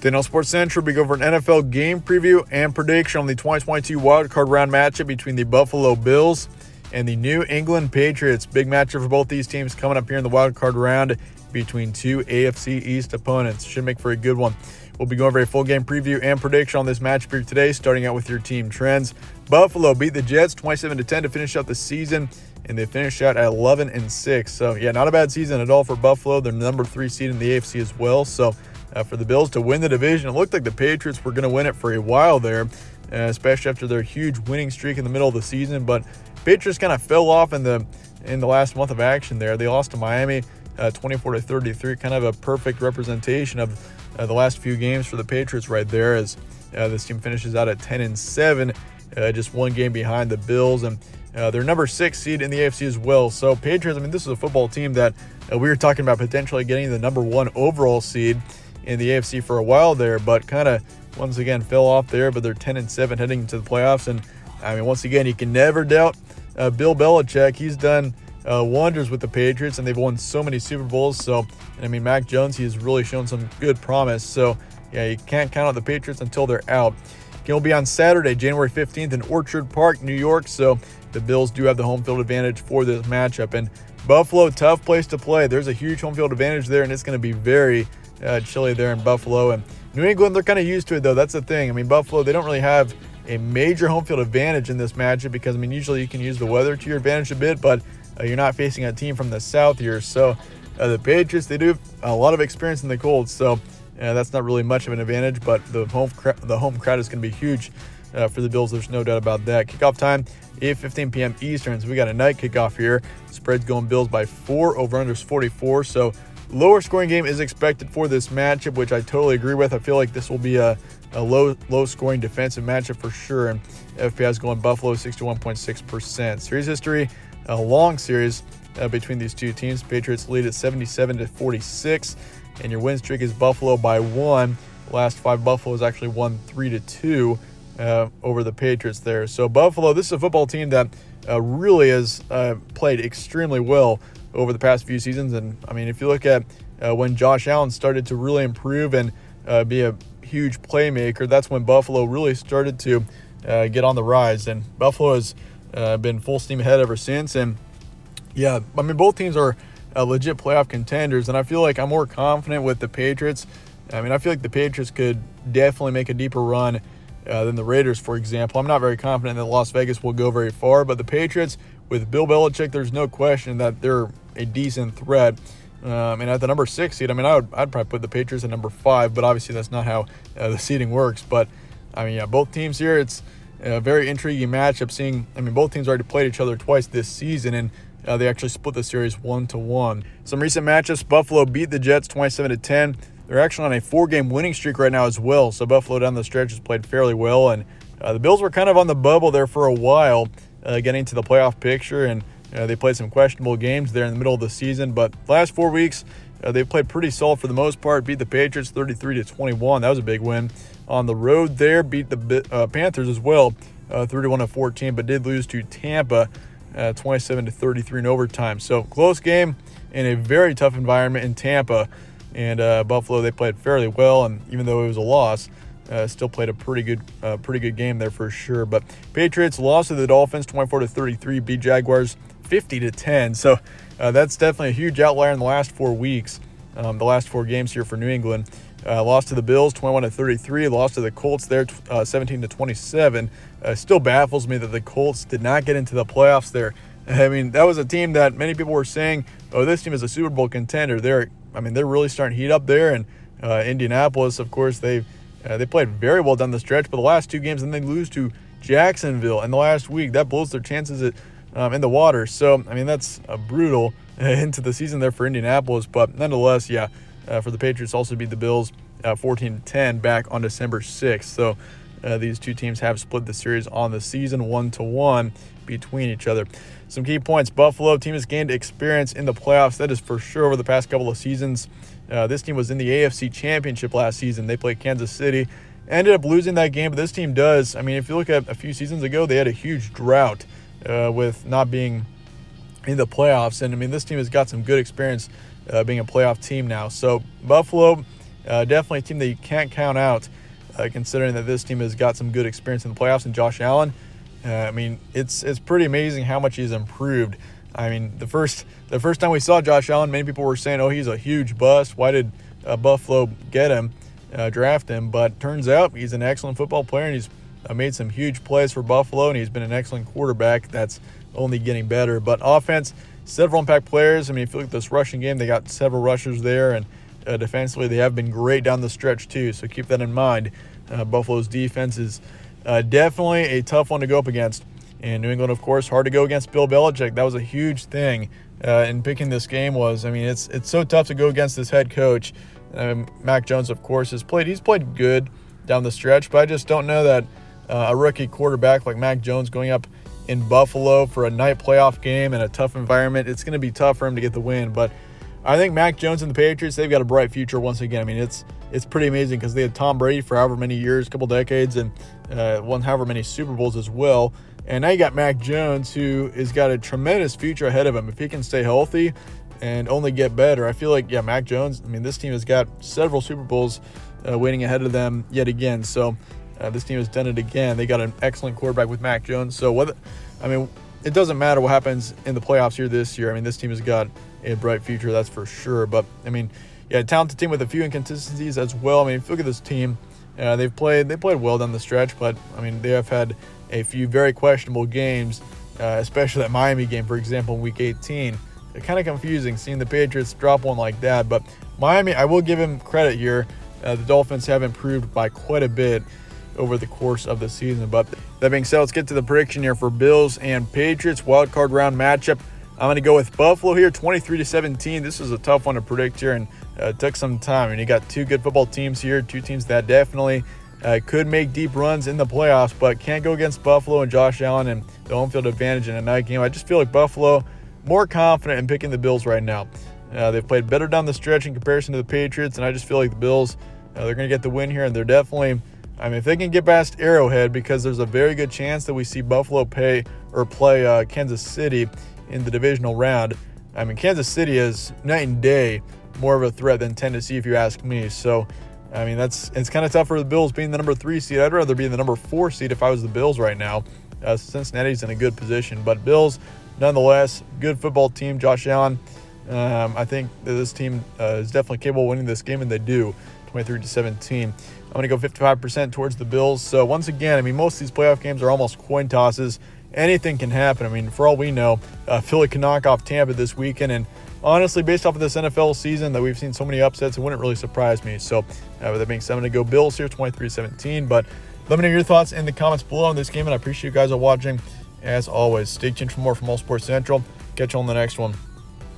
Then on Sports Central, we go over an NFL game preview and prediction on the 2022 wildcard round matchup between the Buffalo Bills and the New England Patriots. Big matchup for both these teams coming up here in the wildcard round between two AFC East opponents. Should make for a good one. We'll be going over a full game preview and prediction on this matchup here today, starting out with your team trends. Buffalo beat the Jets 27-10 to finish out the season, and they finished out at 11-6. So, yeah, not a bad season at all for Buffalo. They're number 3 seed in the AFC as well. So, for the Bills to win the division, it looked like the Patriots were going to win it for a while there, especially after their huge winning streak in the middle of the season. But Patriots kind of fell off in the last month of action there. They lost to Miami 24-33, kind of a perfect representation of the last few games for the Patriots right there, as this team finishes out at 10-7, just one game behind the Bills, and they're number 6 seed in the AFC as well. So Patriots, this is a football team that we were talking about potentially getting the number 1 overall seed in the AFC for a while there, but kind of once again fell off there. But they're 10-7 heading into the playoffs, and once again, you can never doubt Bill Belichick. He's done wonders with the Patriots, and they've won so many Super Bowls. So, Mac Jones, he's really shown some good promise. So, yeah, you can't count out the Patriots until they're out. It will be on Saturday, January 15th in Orchard Park, New York. So, the Bills do have the home field advantage for this matchup. And Buffalo, tough place to play. There's a huge home field advantage there, and it's going to be very chilly there in Buffalo. And New England, they're kind of used to it, though. That's the thing. Buffalo, they don't really have a major home field advantage in this matchup because, usually you can use the weather to your advantage a bit, but you're not facing a team from the South here. So the Patriots, they do have a lot of experience in the cold, so that's not really much of an advantage, but the home crowd is going to be huge for the Bills. There's no doubt about that. Kickoff time, 8:15 p.m. Eastern, so we got a night kickoff here. Spread's going Bills by 4, over-unders 44, so lower scoring game is expected for this matchup, which I totally agree with. I feel like this will be a low scoring defensive matchup for sure, and FPI going Buffalo 61.6%. Series history, a long series between these two teams. Patriots lead at 77-46, and your win streak is Buffalo by 1. The last 5 Buffalo has actually won 3-2 over the Patriots there. So Buffalo, this is a football team that really has played extremely well over the past few seasons. And if you look at when Josh Allen started to really improve and be a huge playmaker, that's when Buffalo really started to get on the rise. And Buffalo has been full steam ahead ever since. And yeah, both teams are legit playoff contenders, and I feel like I'm more confident with the Patriots. I feel like the Patriots could definitely make a deeper run than the Raiders, for example. I'm not very confident that Las Vegas will go very far, but the Patriots, with Bill Belichick, there's no question that they're a decent threat. And at the number 6 seed, I'd probably put the Patriots at number 5, but obviously that's not how the seeding works. But both teams here, it's a very intriguing matchup. Seeing, both teams already played each other twice this season, and they actually split the series 1-1. Some recent matchups: Buffalo beat the Jets 27-10. They're actually on a 4-game winning streak right now as well. So Buffalo down the stretch has played fairly well, and the Bills were kind of on the bubble there for a while, getting to the playoff picture, and they played some questionable games there in the middle of the season. But the last 4 weeks, they've played pretty solid for the most part. Beat the Patriots 33-21. That was a big win. On the road there, beat the Panthers as well, 31-14, but did lose to Tampa 27-33 in overtime. So close game in a very tough environment in Tampa. And Buffalo, they played fairly well, and even though it was a loss, still played a pretty good game there for sure. But Patriots lost to the Dolphins 24-33, beat Jaguars 50-10. So that's definitely a huge outlier in the last 4 weeks. The last 4 games here for New England. Lost to the Bills 21-33, lost to the Colts there 17-27. Still baffles me that the Colts did not get into the playoffs there. That was a team that many people were saying, oh, this team is a Super Bowl contender. They're really starting to heat up there. And Indianapolis, of course, they played very well down the stretch, but the last 2 games, and they lose to Jacksonville in the last week. That blows their chances in the water. So, that's brutal into the season there for Indianapolis. But nonetheless, yeah, for the Patriots also beat the Bills 14-10 back on December 6th. So these two teams have split the series on the season 1-1 between each other. Some key points: Buffalo team has gained experience in the playoffs. That is for sure over the past couple of seasons. This team was in the AFC Championship last season. They played Kansas City, ended up losing that game, but this team does. If you look at a few seasons ago, they had a huge drought with not being in the playoffs. And this team has got some good experience being a playoff team now. So Buffalo, definitely a team that you can't count out, considering that this team has got some good experience in the playoffs. And Josh Allen, I mean, it's pretty amazing how much he's improved. I mean, the first time we saw Josh Allen, many people were saying, "Oh, he's a huge bust. Why did Buffalo get him, draft him?" But turns out he's an excellent football player, and he's made some huge plays for Buffalo, and he's been an excellent quarterback that's only getting better. But offense, several impact players. I mean, if you look at this rushing game, they got several rushers there, and defensively they have been great down the stretch too, so keep that in mind. Buffalo's defense is definitely a tough one to go up against. And New England, of course, hard to go against Bill Belichick. That was a huge thing in picking this game was, I mean, it's so tough to go against this head coach. Mac Jones, of course, he's played good down the stretch, but I just don't know that a rookie quarterback like Mac Jones going up in Buffalo for a night playoff game in a tough environment, it's going to be tough for him to get the win. But I think Mac Jones and the Patriots, they've got a bright future once again. I mean, it's pretty amazing because they had Tom Brady for however many years, a couple decades, and won however many Super Bowls as well. And now you got Mac Jones, who has got a tremendous future ahead of him. If he can stay healthy and only get better, I feel like, yeah, Mac Jones, I mean, this team has got several Super Bowls waiting ahead of them yet again. So this team has done it again. They got an excellent quarterback with Mac Jones. So, it doesn't matter what happens in the playoffs here this year. I mean, this team has got a bright future, that's for sure. But, I mean, yeah, a talented team with a few inconsistencies as well. I mean, if you look at this team, they played well down the stretch, but, I mean, they have had a few very questionable games, especially that Miami game, for example, in Week 18. It's kind of confusing seeing the Patriots drop one like that. But Miami, I will give him credit here. The Dolphins have improved by quite a bit over the course of the season. But that being said, let's get to the prediction here for Bills and Patriots wild card round matchup. I'm going to go with Buffalo here, 23-17. This is a tough one to predict here, and it took some time. And you got two good football teams here, two teams that definitely could make deep runs in the playoffs, but can't go against Buffalo and Josh Allen and the home field advantage in a night game. I just feel like Buffalo more confident in picking the Bills right now. They've played better down the stretch in comparison to the Patriots, and I just feel like the Bills, they're going to get the win here, and they're definitely, I mean, if they can get past Arrowhead, because there's a very good chance that we see Buffalo play Kansas City in the divisional round. I mean, Kansas City is night and day more of a threat than Tennessee, if you ask me. So, I mean, it's kind of tough for the Bills being the number 3 seed. I'd rather be in the number 4 seed if I was the Bills right now. Cincinnati's in a good position, but Bills, nonetheless, good football team. Josh Allen, I think that this team is definitely capable of winning this game, and they do, 23-17. I'm going to go 55% towards the Bills. So once again, I mean, most of these playoff games are almost coin tosses. Anything can happen. I mean, for all we know, Philly can knock off Tampa this weekend. And honestly, based off of this NFL season that we've seen so many upsets, it wouldn't really surprise me. So with that being said, I'm going to go Bills here, 23-17. But let me know your thoughts in the comments below on this game, and I appreciate you guys all watching. As always, stay tuned for more from All Sports Central. Catch you on the next one.